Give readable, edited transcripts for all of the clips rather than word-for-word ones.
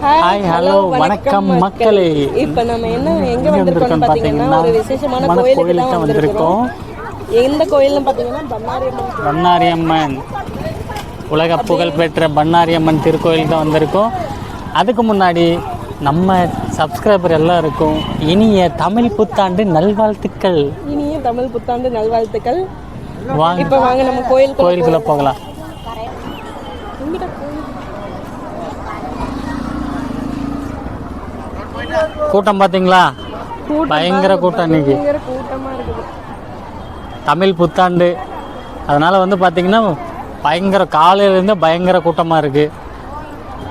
Hi hello வணக்கம் மக்களே. இப்போ நம்ம எங்க வந்திருக்கோம்னு பார்த்தீங்கன்னா ஒரு விசேஷமான கோயிலுக்கு தான் வந்திருக்கோம். எந்த கோயில்னு பார்த்தீங்கன்னா பண்ணாரி அம்மன், உலக புகழ் பெற்ற பண்ணாரி அம்மன் திருக்கோயில் தான் வந்திருக்கோம். அதுக்கு முன்னாடி நம்ம சப்ஸ்கிரைபர் எல்லாருக்கும் இனிய தமிழ் புத்தாண்டு நல்வாழ்த்துக்கள். வாங்க இப்போ வாங்க நம்ம கோயிலுக்குள்ள போகலாம். கூட்டம் பார்த்தீங்களா? பயங்கர கூட்டம் இன்னைக்கு, தமிழ் புத்தாண்டு. அதனால் வந்து பார்த்திங்கன்னா பயங்கர காலையிலேருந்து பயங்கர கூட்டமாக இருக்குது.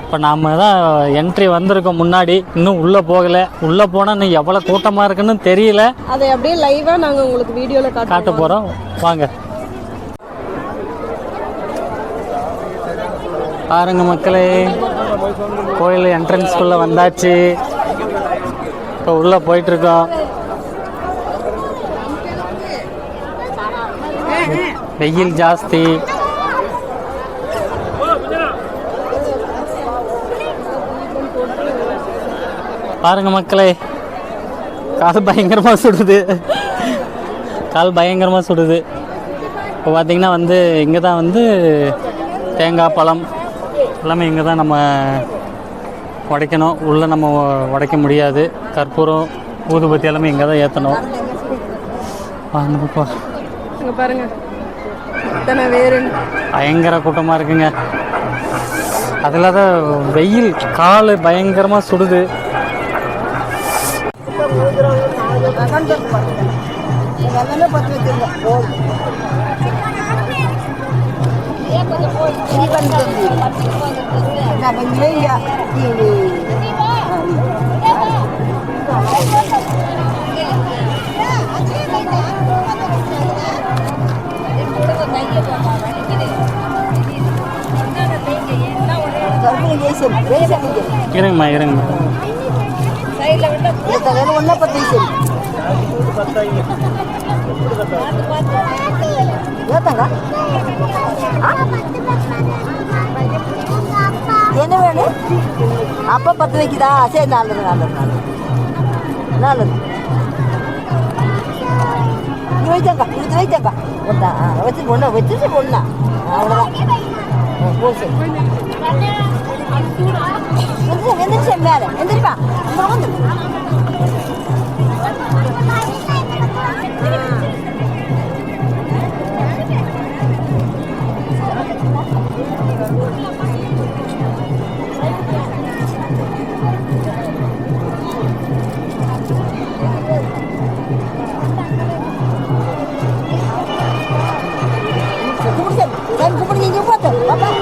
இப்போ நாம் தான் என்ட்ரி வந்திருக்கோம் முன்னாடி, இன்னும் உள்ளே போகலை. உள்ளே போனால் இன்னும் எவ்வளோ கூட்டமாக இருக்குன்னு தெரியல. அதை அப்படியே லைவாக நாங்கள் உங்களுக்கு வீடியோவில் காட்ட போகிறோம். வாங்க பாருங்க மக்களே, கோயில் என்ட்ரன்ஸ்குள்ளே வந்தாச்சு. இப்போ உள்ளே போயிட்டுருக்கோம். வெயில் ஜாஸ்தி. பாருங்க மக்களே, கால் பயங்கரமாக சுடுது. இப்போ பார்த்தீங்கன்னா வந்து இங்கே தான் வந்து தேங்காய் பழம் எல்லாமே இங்கே தான் நம்ம உடைக்கணும். உள்ளே நம்ம உடைக்க முடியாது. கற்பூரம் ஊதுபத்தி எல்லாமே இங்கே தான் ஏற்றணும். வாங்கப்பா, இங்கே பாருங்க வேறு பயங்கர கூட்டமாக இருக்குங்க. அதில் தான் வெயில் கால் பயங்கரமாக சுடுது. இருங்கம்மா இருங்கம்மா. என்ன வேணும்? அப்பா 10 வைக்குதா? சரி, நல்லது நல்லது நல்லது நல்லது. இது வைத்தாங்க, இது வைத்தாங்க. ஒன்றா வச்சு பொண்ணா வச்சுட்டு பொண்ணா, அவ்வளோதான். போச்சு எந்திரிச்சு மேலே எந்திரிப்பா. வந்து kupingnya buat tuh, Bapak.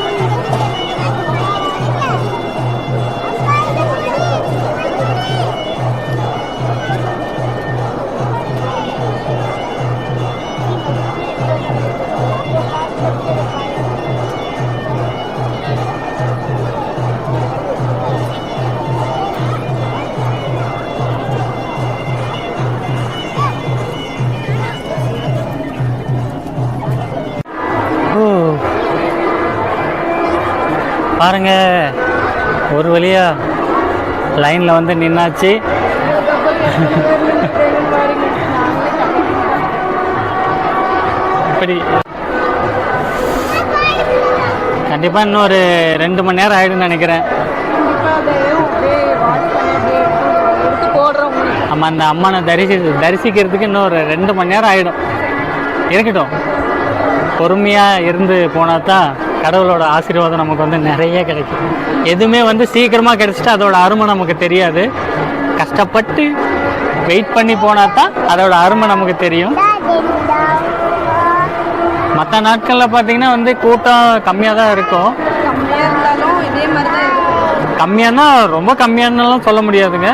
பாருங்க, ஒரு வழியா லைனில் வந்து நின்னாச்சு. இப்படி கண்டிப்பாக இன்னும் ஒரு 2 மணி நேரம் ஆகிடும்னு நினைக்கிறேன். நம்ம அந்த அம்மனை தரிசிக்கிறதுக்கு இன்னும் ஒரு 2 மணி நேரம் ஆகிடும். இருக்கட்டும், பொறுமையாக இருந்து போனால் தான் கடவுளோட ஆசீர்வாதம் நமக்கு வந்து நிறைய கிடைக்கும். எதுவுமே வந்து சீக்கிரமாக கிடைச்சிட்டு அதோட அருமை நமக்கு தெரியாது. கஷ்டப்பட்டு வெயிட் பண்ணி போனால் தான் அதோட அருமை நமக்கு தெரியும். மற்ற நாட்களில் பார்த்தீங்கன்னா வந்து கூட்டம் கம்மியாக தான் இருக்கும். கம்மியானா ரொம்ப கம்மியானாலும் சொல்ல முடியாதுங்க,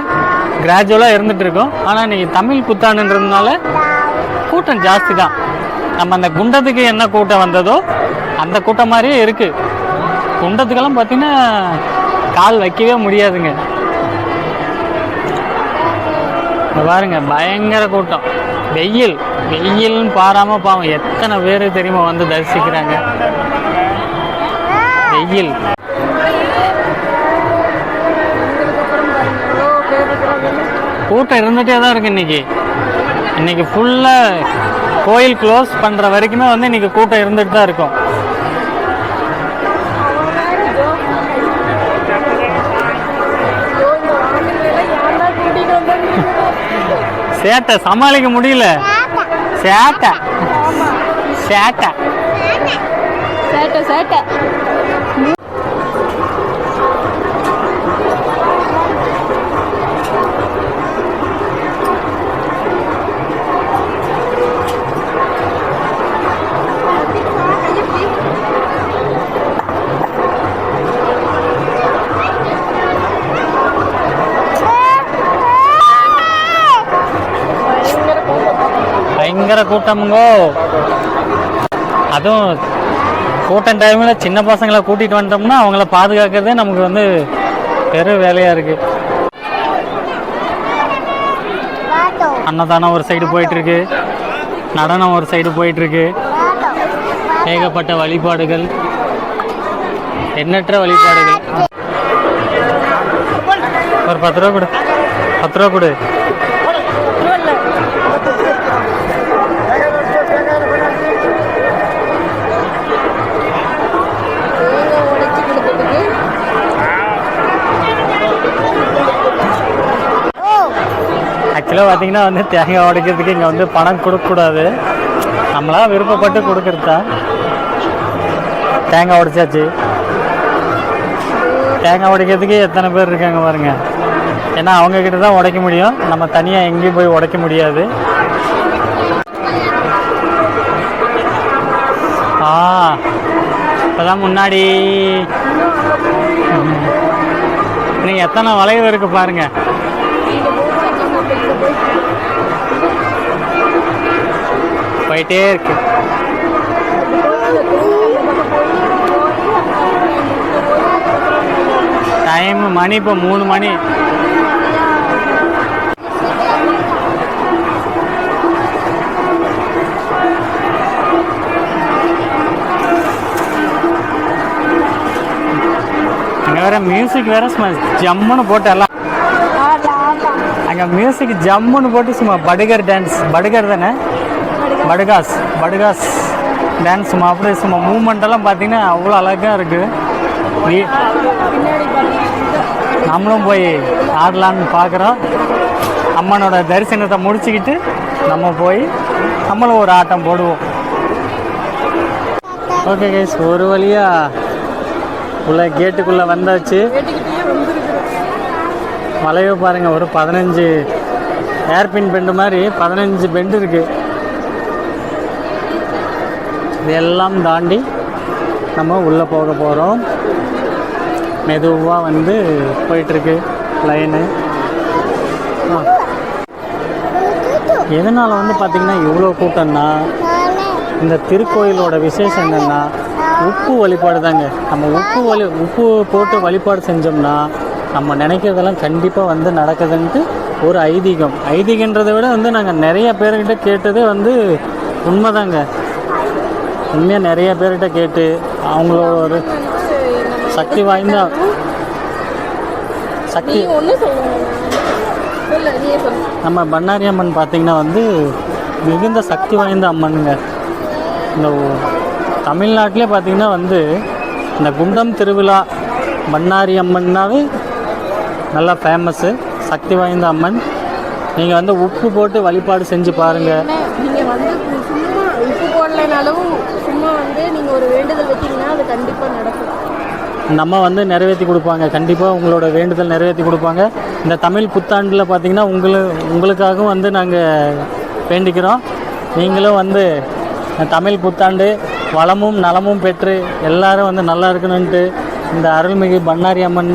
கிராஜுவலாக இருந்துகிட்டு இருக்கும். ஆனால் இன்றைக்கி தமிழ் புத்தாண்டுன்றதுனால கூட்டம் ஜாஸ்தி தான். நம்ம அந்த குண்டத்துக்கு என்ன கூட்டம் வந்ததோ அந்த கூட்டம் மாதிரியே இருக்குது. குண்டத்துக்கெல்லாம் பார்த்தீங்கன்னா கால் வைக்கவே முடியாதுங்க. பாருங்க, பயங்கர கூட்டம். வெயில்னு பாராமல் பாவம் எத்தனை பேர் தெரியுமா வந்து தரிசிக்கிறாங்க. வெயில் கூட்டம் இருந்துகிட்டே தான் இருக்குது இன்னைக்கு ஃபுல்லாக கோயில் க்ளோஸ் பண்ணுற வரைக்குமே வந்து இன்றைக்கி கூட்டம் இருந்துகிட்டு தான் இருக்கும். சேட்டை சமாளிக்க முடியல. சேட்டை சேட்டை சேட்டை சேட்டை. பயங்கர கூட்டமுங்கோ. அதுவும் கூட்டம் டைமில் சின்ன பசங்களை கூட்டிகிட்டு வந்துட்டோம்னா அவங்கள பாதுகாக்கிறதே நமக்கு வந்து பெரும் வேலையாக இருக்குது. அன்னதானம் ஒரு சைடு போயிட்டுருக்கு, நடனம் ஒரு சைடு போயிட்டுருக்கு, ஏகப்பட்ட வழிபாடுகள், எண்ணற்ற வழிபாடுகள். ஒரு 10 ரூபா கொடு, 10 ரூபா கொடு. ஆக்சுவலாக பார்த்தீங்கன்னா வந்து தேங்காய் உடைக்கிறதுக்கு இங்கே வந்து பணம் கொடுக்கக்கூடாது, நம்மளா விருப்பப்பட்டு கொடுக்கறது தான். தேங்காய் உடைச்சாச்சு. தேங்காய் உடைக்கிறதுக்கு எத்தனை பேர் இருக்காங்க பாருங்க. ஏன்னா அவங்கக்கிட்ட தான் உடைக்க முடியும், நம்ம தனியாக எங்கேயும் போய் உடைக்க முடியாது. இப்போதான் முன்னாடி நீங்கள் எத்தனை வளைவு இருக்குது பாருங்க. போயிட்டே இருக்கு. டைம் மணி இப்போ 3 மணி. அங்கே வேற மியூசிக் வேற சும்மா ஜம்முன்னு போட்டு எல்லாம் அங்கே மியூசிக் ஜம்முன்னு போட்டு சும்மா படுகர் டான்ஸ். படுகர் தானே? படுகாஸ் டான்ஸ் சும்மா அப்படியே சும்மா மூமெண்டெல்லாம் பார்த்தீங்கன்னா அவ்வளோ அழகாக இருக்குது. நம்மளும் போய் ஆடலான்னு பார்க்குறோம். அம்மனோட தரிசனத்தை முடிச்சுக்கிட்டு நம்ம போய் நம்மளும் ஒரு ஆட்டம் போடுவோம். ஓகே கைஸ், ஒரு வழியாக உள்ள கேட்டுக்குள்ளே வந்தாச்சு. வளைவு பாருங்கள், ஒரு 15 ஏர்பின் பெண்டு மாதிரி 15 பெண்டு இருக்குது. இதெல்லாம் தாண்டி நம்ம உள்ளே போக போகிறோம். மெதுவாக வந்து போயிட்டுருக்கு லைனு. எதனால் வந்து பார்த்திங்கன்னா இவ்வளோ கூட்டம்னா, இந்த திருக்கோயிலோட விசேஷம் என்னென்னா உப்பு வழிபாடு தாங்க. நம்ம உப்பு போட்டு வழிபாடு செஞ்சோம்னா நம்ம நினைக்கிறதெல்லாம் கண்டிப்பாக வந்து நடக்குதுன்ட்டு ஒரு ஐதீகம். ஐதீகன்றதை விட வந்து நாங்கள் நிறைய பேர்கிட்ட கேட்டதே வந்து உண்மைதாங்க. உண்மையாக நிறைய பேர்கிட்ட கேட்டு அவங்களோட ஒரு சக்தி வாய்ந்த சக்தி நம்ம பண்ணாரி அம்மன் பார்த்திங்கன்னா வந்து மிகுந்த சக்தி வாய்ந்த அம்மனுங்க. இந்த தமிழ்நாட்டிலே பார்த்திங்கன்னா வந்து இந்த குண்டம் திருவிழா பண்ணாரி அம்மன்னாவே நல்லா ஃபேமஸ்ஸு, சக்தி வாய்ந்த அம்மன். நீங்கள் வந்து உப்பு போட்டு வழிபாடு செஞ்சு பாருங்கள். நீங்கள் வந்து சும்மா உப்பு போடலைனாலும் சும்மா வந்து நீங்கள் ஒரு வேண்டுதல் வச்சிங்கன்னா அது கண்டிப்பாக நடக்கும். நம்ம வந்து நிறைவேற்றி கொடுப்பாங்க, கண்டிப்பாக உங்களோட வேண்டுதல் நிறைவேற்றி கொடுப்பாங்க. இந்த தமிழ் புத்தாண்டில் பார்த்திங்கன்னா உங்களுக்காகவும் வந்து நாங்கள் வேண்டிக்கிறோம். நீங்களும் வந்து தமிழ் புத்தாண்டு வளமும் நலமும் பெற்று எல்லாரும் வந்து நல்லா இருக்கணுன்ட்டு இந்த அருள்மிகு பண்ணாரி அம்மன்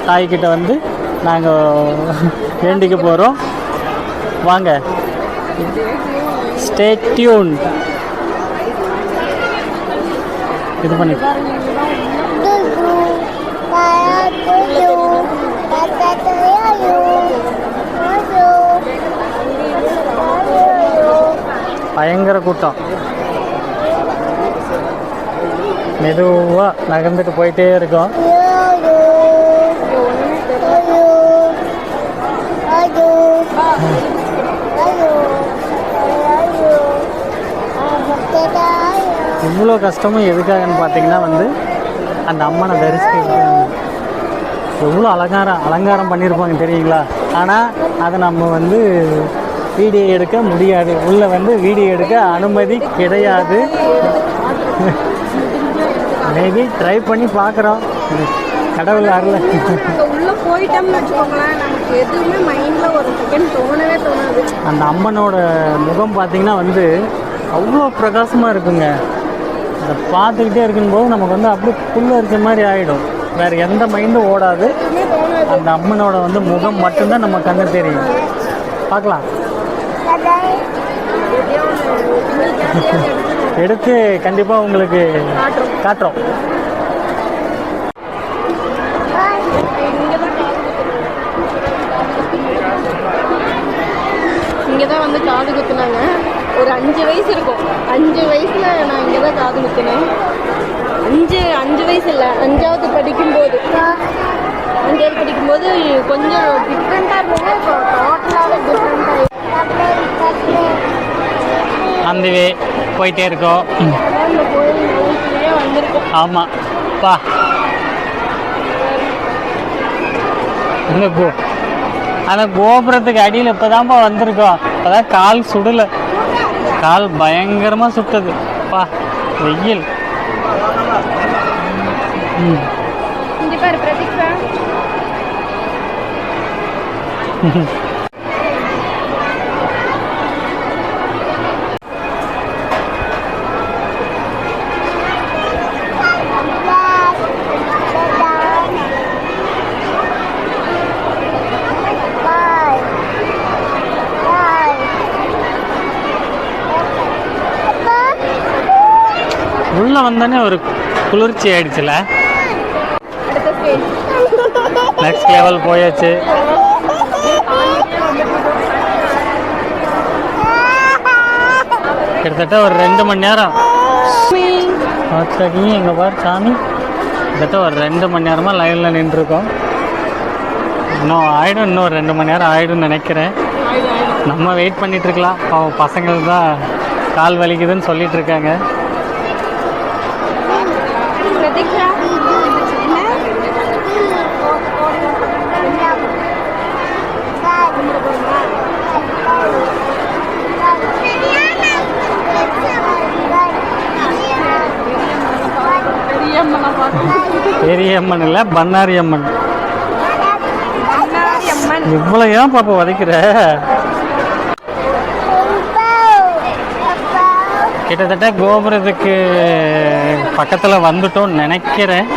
தாய்கிட்ட வந்து நாங்கள் வேண்டிக்க போகிறோம். வாங்க, ஸ்டே டியூன். இது பண்ணி பயங்கர கூட்டம். மெதுவாக நகர்ந்துட்டு போயிட்டே இருக்கோம். Bye. இவ்வளோ கஷ்டமும் எதுக்காகன்னு பார்த்தீங்கன்னா வந்து அந்த அம்மனை தரிசிக்க எவ்வளோ அலங்காரம் பண்ணியிருப்பாங்க தெரியுங்களா. ஆனால் அதை நம்ம வந்து வீடியோ எடுக்க முடியாது, உள்ளே வந்து வீடியோ எடுக்க அனுமதி கிடையாது. மேபி ட்ரை பண்ணி பார்க்குறோம், கடவுள் அருள். அங்கே உள்ளே போயிட்டோம்னு வச்சுக்கோங்களேன், நமக்கு எதுவுமே மைண்டில் ஒரு செகண்ட் தோணவே தோணாது. அந்த அம்மனோட முகம் பார்த்திங்கன்னா வந்து அவ்வளோ பிரகாசமாக இருக்குங்க. அதை பார்த்துக்கிட்டே இருக்கும்போது நமக்கு வந்து அப்படியே புல்ல இருக்க மாதிரி ஆகிடும், வேறு எந்த மைண்டும் ஓடாது. அந்த அம்மனோட வந்து முகம் மட்டும்தான் நம்ம கண்ணு தெரியும். பார்க்கலாம், எடுத்து கண்டிப்பாக உங்களுக்கு காட்டுறோம். இங்கே தான் வந்து காது குத்துனாங்க. ஒரு 5 வயசு இருக்கும். 5 வயசில் நான் இங்கே தான் காது குத்தினேன். 5 வயசு இல்லை, 5வது படிக்கும்போது கொஞ்சம் டிஃப்ரெண்ட்டாக இருந்தது. இப்போ டோட்டலாகவே டிஃப்ரெண்ட்டாக அந்த போயிட்டே இருக்கோம். இந்த கோயிலுக்குள்ளேயே வந்திருக்கோம். ஆமாம் பா, இந்த அந்த கோபுரத்துக்கு அடியில் இப்போ தான்ப்பா வந்திருக்கோம். அதான் கால் சுடலை, கால் பயங்கரமாக சுட்டது பா, வெயில். இங்கே பாரு பிரதீக்ஷா. உள்ளே வந்தோடனே ஒரு குளிர்ச்சி ஆயிடுச்சுல. நெக்ஸ்ட் லெவல் போயாச்சு. கிட்டத்தட்ட ஒரு 2 மணி நேரம் எங்கள் பார் சாமி, கிட்டத்தட்ட ஒரு 2 மணி நேரமாக லைனில் நின்றுருக்கோம். இன்னும் 2 மணி நேரம் ஆகிடும்னு நினைக்கிறேன். நம்ம வெயிட் பண்ணிகிட்ருக்கலாம். பசங்கள் தான் கால் வலிக்குதுன்னு சொல்லிகிட்டு இருக்காங்க. பெரிய அம்மன் இல்லை, பண்ணாரி அம்மன். இவ்வளோ ஏன் பாப்பா வதைக்கிற? கிட்டத்தட்ட கோபுரத்துக்கு பக்கத்தில் வந்துட்டோம்னு நினைக்கிறேன்.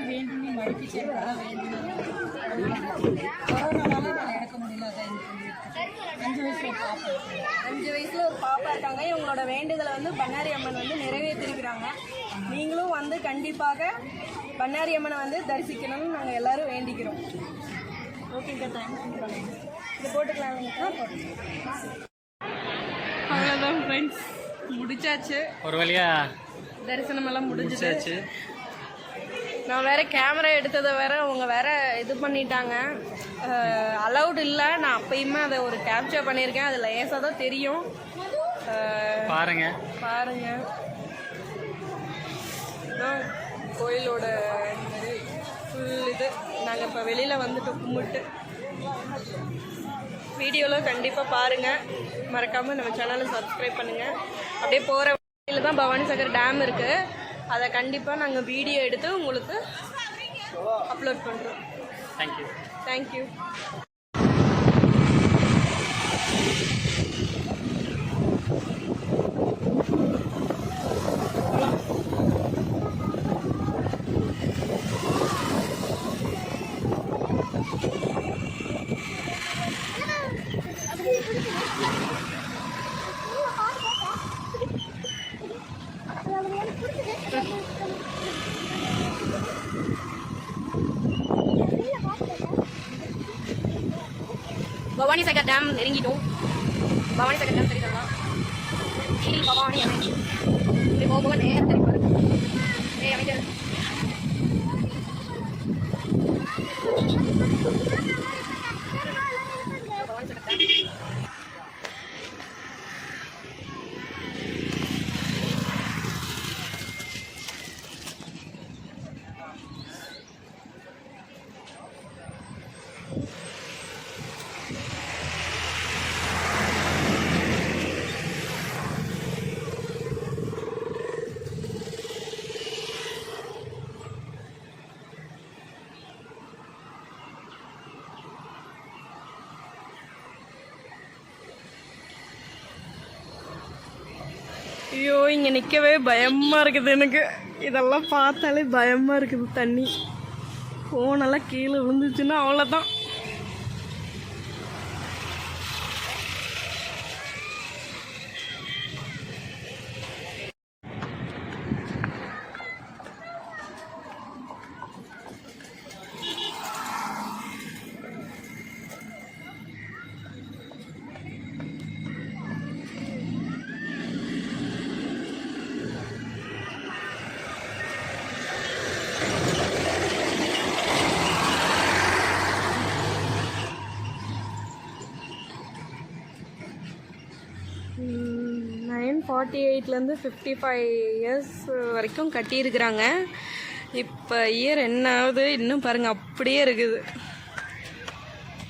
வேண்டி மடிப்பிச்சேன் கொரோனாவால நடக்க முடியல. 5 வயசுல ஒரு பாப்பா இருக்காங்க. இவங்களோட வேண்டுதலை வந்து பண்ணாரி அம்மன் வந்து நிறைவேற்றிருக்கிறாங்க. நீங்களும் வந்து கண்டிப்பாக பண்ணாரி அம்மனை வந்து தரிசிக்கணும்னு நாங்கள் எல்லாரும் வேண்டிக்கிறோம். ஓகேங்க, தேங்க்ஸ். இது போட்டுக்கலாம். அவ்வளோதான் ஃப்ரெண்ட்ஸ், முடிச்சாச்சு. ஒரு வழியா தரிசனமெல்லாம் முடிஞ்சிச்சு. நான் வேற கேமரா எடுத்ததை வேற அவங்க வேற இது பண்ணிட்டாங்க. அலௌடு இல்லை. நான் அப்பயுமே அதை ஒரு கேப்சர் பண்ணியிருக்கேன். அது லேசாக தான் தெரியும். பாருங்க. கோயிலோட ஃபுல் இது நாங்கள் இப்போ வெளியில் வந்துட்டு கும்பிட்டு வீடியோவில் கண்டிப்பாக பாருங்கள். மறக்காமல் நம்ம சேனலை சப்ஸ்கிரைப் பண்ணுங்கள். அப்படியே போகிற வழியில் தான் பவானிசாகர் டேம் இருக்குது. அதை கண்டிப்பாக நாங்கள் வீடியோ எடுத்து உங்களுக்கு அப்லோட் பண்ணுறோம். தேங்க்யூ. பவானிசாகர் டேம் நெருங்கிட்டோம். பவானிசாகர் டேம் தெரியுதா? பவானி அமைதி இப்படி போக நேரம் தெரிப்பாரு. அமைச்சர் ஐயோ, இங்கே நிற்கவே பயமாக இருக்குது எனக்கு. இதெல்லாம் பார்த்தாலே பயமாக இருக்குது. தண்ணி ஃபோனெல்லாம் கீழே விழுந்துச்சுன்னா அவ்வளோதான். நைன் 48லேருந்து 55 இயர்ஸ் வரைக்கும் கட்டியிருக்கிறாங்க. இப்போ இயர் என்ன ஆகுது இன்னும் பாருங்கள், அப்படியே இருக்குது.